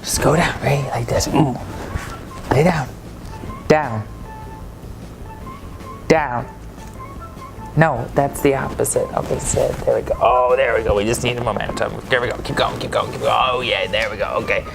Just go down, right? Like this. Lay down. Down. Down. No, that's the opposite. Opposite. There we go. Oh, there we go. We just need a momentum. There we go. Keep going, keep going, keep going. Oh, yeah, there we go. Okay.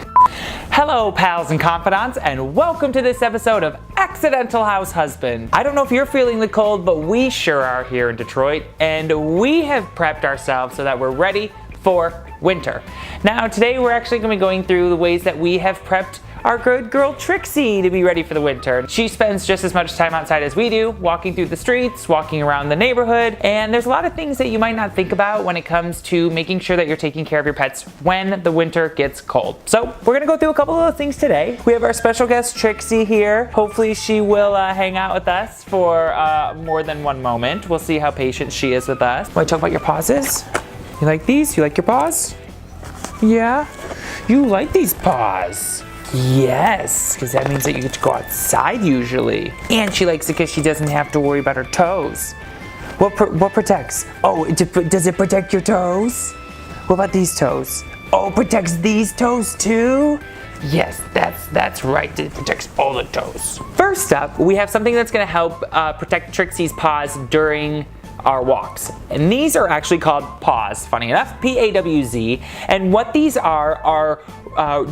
Hello, pals and confidants, and welcome to this episode of Accidental House Husband. I don't know if you're feeling the cold, but we sure are here in Detroit, and we have prepped ourselves so that we're ready for winter. Now, today we're actually going to be going through the ways that we have prepped our good girl Trixie to be ready for the winter. She spends just as much time outside as we do, walking through the streets, walking around the neighborhood, and there's a lot of things that you might not think about when it comes to making sure that you're taking care of your pets when the winter gets cold. So we're gonna go through a couple of those things today. We have our special guest Trixie here. Hopefully she will hang out with us for more than one moment. We'll see how patient she is with us. Want to talk about your pauses? You like these? You like your paws? Yeah? You like these paws? Yes, because that means that you get to go outside usually. And she likes it because she doesn't have to worry about her toes. What protects? Oh, does it protect your toes? What about these toes? Oh, it protects these toes too? Yes, that's right. It protects all the toes. First up, we have something that's going to help protect Trixie's paws during our walks. And these are actually called paws, funny enough, P-A-W-Z. And what these are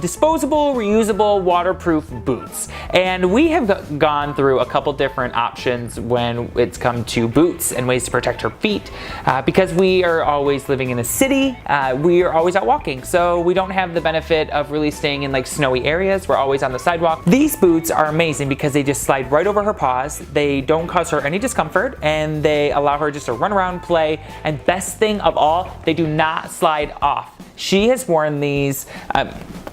disposable, reusable, waterproof boots. And we have gone through a couple different options when it's come to boots and ways to protect her feet. Because we are always living in a city, we are always out walking. So we don't have the benefit of really staying in like snowy areas. We're always on the sidewalk. These boots are amazing because they just slide right over her paws. They don't cause her any discomfort and they allow her just to run around, play, and best thing of all, they do not slide off. She has worn these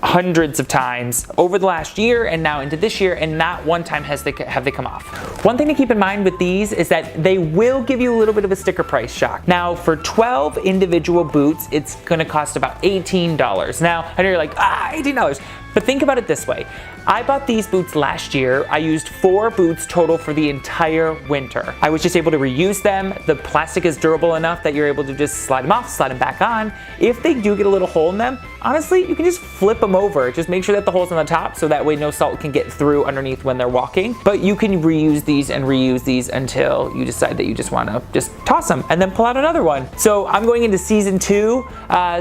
hundreds of times over the last year and now into this year, and not one time have they come off. One thing to keep in mind with these is that they will give you a little bit of a sticker price shock. Now, for 12 individual boots, it's gonna cost about $18. Now, I know you're like, $18. But think about it this way. I bought these boots last year. I used 4 boots total for the entire winter. I was just able to reuse them. The plastic is durable enough that you're able to just slide them off, slide them back on. If they do get a little hole in them, honestly, you can just flip them over. Just make sure that the hole's on the top so that way no salt can get through underneath when they're walking. But you can reuse these and reuse these until you decide that you just wanna just toss them and then pull out another one. So I'm going into season 2.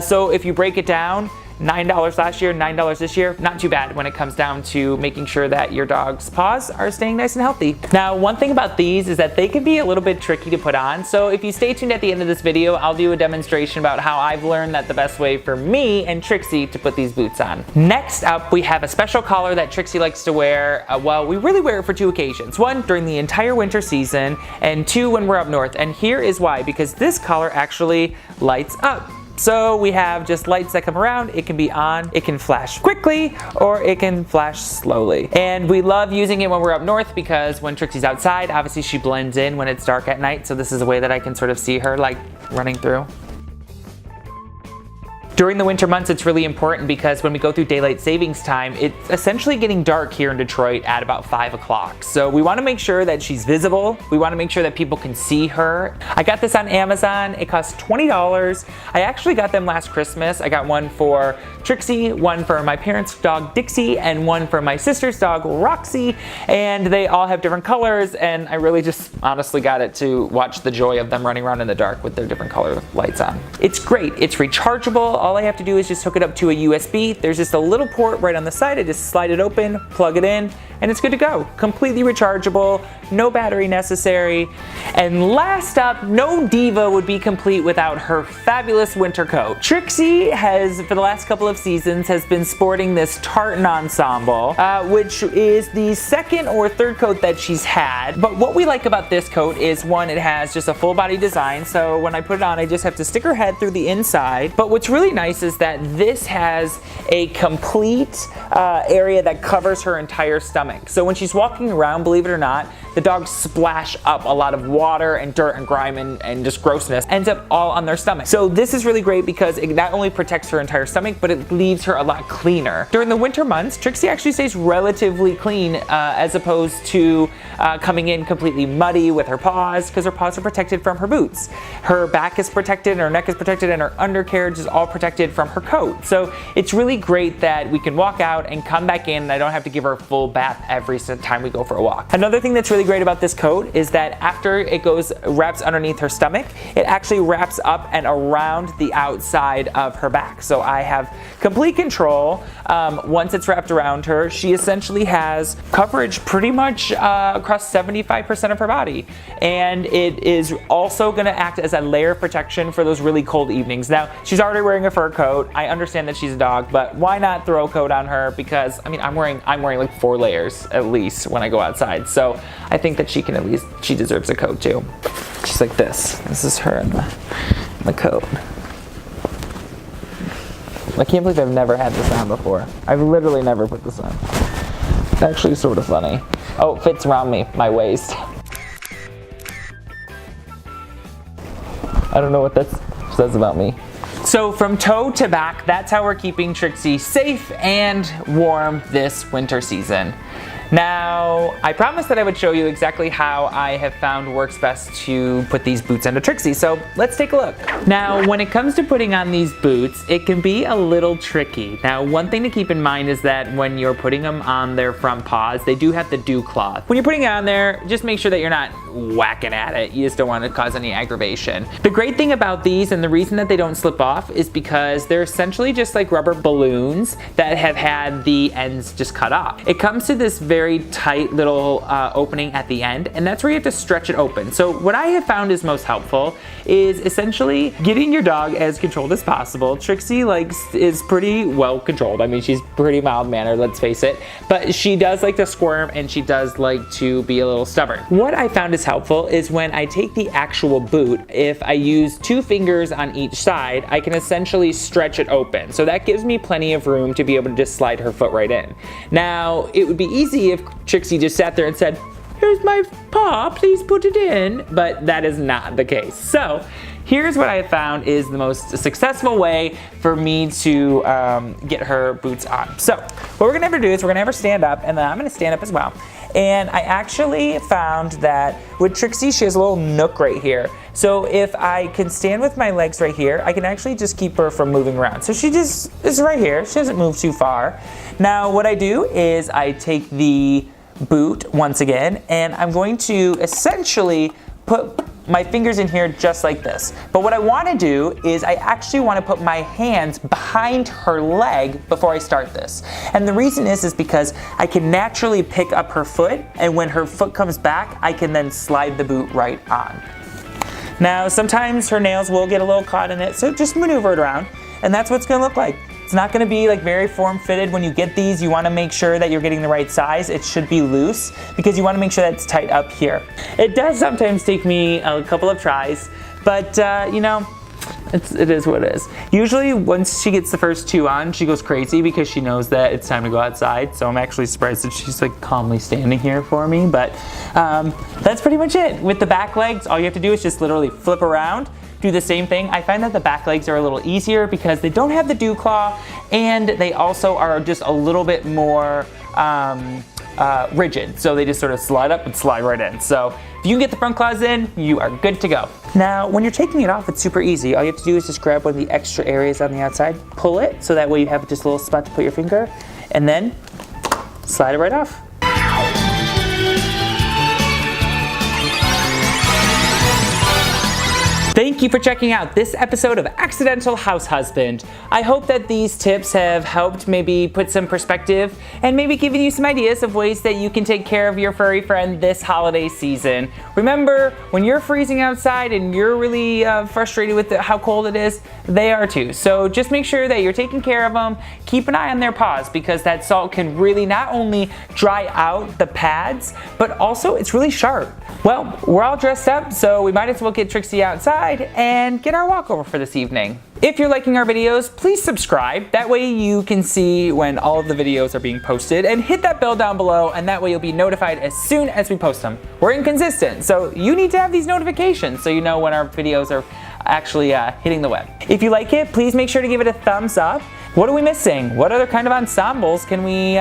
So if you break it down, $9 last year, $9 this year, not too bad when it comes down to making sure that your dog's paws are staying nice and healthy. Now, one thing about these is that they can be a little bit tricky to put on, so if you stay tuned at the end of this video, I'll do a demonstration about how I've learned that the best way for me and Trixie to put these boots on. Next up, we have a special collar that Trixie likes to wear. Well, we really wear it for 2 occasions. 1, during the entire winter season, and 2, when we're up north. And here is why, because this collar actually lights up. So we have just lights that come around. It can be on, it can flash quickly, or it can flash slowly. And we love using it when we're up north because when Trixie's outside, obviously she blends in when it's dark at night. So this is a way that I can sort of see her like running through. During the winter months, it's really important because when we go through daylight savings time, it's essentially getting dark here in Detroit at about 5 o'clock. So we want to make sure that she's visible. We want to make sure that people can see her. I got this on Amazon. It cost $20. I actually got them last Christmas. I got one for Trixie, one for my parents' dog Dixie, and one for my sister's dog Roxy. And they all have different colors, and I really just honestly got it to watch the joy of them running around in the dark with their different color lights on. It's great. It's rechargeable. All I have to do is just hook it up to a USB. There's just a little port right on the side. I just slide it open, plug it in, and it's good to go. Completely rechargeable, no battery necessary. And last up, no diva would be complete without her fabulous winter coat. Trixie has, for the last couple of seasons, has been sporting this tartan ensemble, which is the 2nd or 3rd coat that she's had. But what we like about this coat is, 1, it has just a full body design. So when I put it on, I just have to stick her head through the inside. But what's really nice is that this has a complete area that covers her entire stomach. So when she's walking around, believe it or not, the dogs splash up a lot of water and dirt and grime and just grossness, ends up all on their stomach. So this is really great because it not only protects her entire stomach, but it leaves her a lot cleaner. During the winter months, Trixie actually stays relatively clean as opposed to coming in completely muddy with her paws, because her paws are protected from her boots. Her back is protected, her neck is protected, and her undercarriage is all protected from her coat. So it's really great that we can walk out and come back in and I don't have to give her a full bath every time we go for a walk. Another thing that's really great about this coat is that after it wraps underneath her stomach, it actually wraps up and around the outside of her back. So I have complete control once it's wrapped around her. She essentially has coverage pretty much across 75% of her body. And it is also gonna act as a layer of protection for those really cold evenings. Now, she's already wearing a fur coat. I understand that she's a dog, but why not throw a coat on her? Because, I mean, I'm wearing like 4 layers at least when I go outside. So I think that she deserves a coat too. She's like this. This is her in the coat. I can't believe I've never had this on before. I've literally never put this on. It's actually sort of funny. Oh, it fits around my waist. I don't know what that says about me. So from toe to back, that's how we're keeping Trixie safe and warm this winter season. Now, I promised that I would show you exactly how I have found works best to put these boots onto Trixie, so let's take a look. Now, when it comes to putting on these boots, it can be a little tricky. Now, one thing to keep in mind is that when you're putting them on their front paws, they do have the dew cloth. When you're putting it on there, just make sure that you're not whacking at it. You just don't want to cause any aggravation. The great thing about these, and the reason that they don't slip off, is because they're essentially just like rubber balloons that have had the ends just cut off. It comes to this very tight little opening at the end, and that's where you have to stretch it open. So what I have found is most helpful is essentially getting your dog as controlled as possible. Trixie is pretty well controlled. I mean, she's pretty mild-mannered, let's face it, but she does like to squirm and she does like to be a little stubborn. What I found is helpful is when I take the actual boot, if I use 2 fingers on each side, I can essentially stretch it open. So that gives me plenty of room to be able to just slide her foot right in. Now, it would be easy if Trixie just sat there and said, "Here's my paw, please put it in," but that is not the case. So here's what I found is the most successful way for me to get her boots on. So what we're gonna have her do is we're gonna have her stand up, and then I'm gonna stand up as well. And I actually found that with Trixie, she has a little nook right here. So if I can stand with my legs right here, I can actually just keep her from moving around. So she just is right here. She doesn't move too far. Now what I do is I take the boot once again, and I'm going to essentially put my fingers in here just like this. But what I want to do is I actually want to put my hands behind her leg before I start this. And the reason is because I can naturally pick up her foot, and when her foot comes back, I can then slide the boot right on. Now, sometimes her nails will get a little caught in it, so just maneuver it around, and that's what it's going to look like. It's not going to be like very form-fitted. When you get these, you want to make sure that you're getting the right size. It should be loose because you want to make sure that it's tight up here. It does sometimes take me a couple of tries, but you know, it is what it is. Usually once she gets the first 2 on, she goes crazy because she knows that it's time to go outside. So I'm actually surprised that she's like calmly standing here for me, but that's pretty much it. With the back legs, all you have to do is just literally flip around, do the same thing. I find that the back legs are a little easier because they don't have the dew claw, and they also are just a little bit more rigid. So they just sort of slide up and slide right in. So if you can get the front claws in, you are good to go. Now, when you're taking it off, it's super easy. All you have to do is just grab one of the extra areas on the outside, pull it, so that way you have just a little spot to put your finger, and then slide it right off. Thank you for checking out this episode of Accidental House Husband. I hope that these tips have helped maybe put some perspective and maybe given you some ideas of ways that you can take care of your furry friend this holiday season. Remember, when you're freezing outside and you're really frustrated with how cold it is, they are too. So just make sure that you're taking care of them. Keep an eye on their paws because that salt can really not only dry out the pads, but also it's really sharp. Well, we're all dressed up, so we might as well get Trixie outside outside and get our walkover for this evening. If you're liking our videos, please subscribe. That way you can see when all of the videos are being posted, and hit that bell down below, and that way you'll be notified as soon as we post them. We're inconsistent, so you need to have these notifications so you know when our videos are actually hitting the web. If you like it, please make sure to give it a thumbs up. What are we missing? What other kind of ensembles can we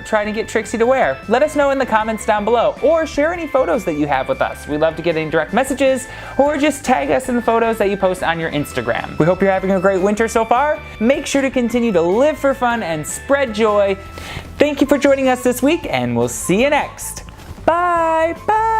try to get Trixie to wear? Let us know in the comments down below, or share any photos that you have with us. We love to get any direct messages, or just tag us in the photos that you post on your Instagram. We hope you're having a great winter so far. Make sure to continue to live for fun and spread joy. Thank you for joining us this week, and we'll see you next. Bye! Bye!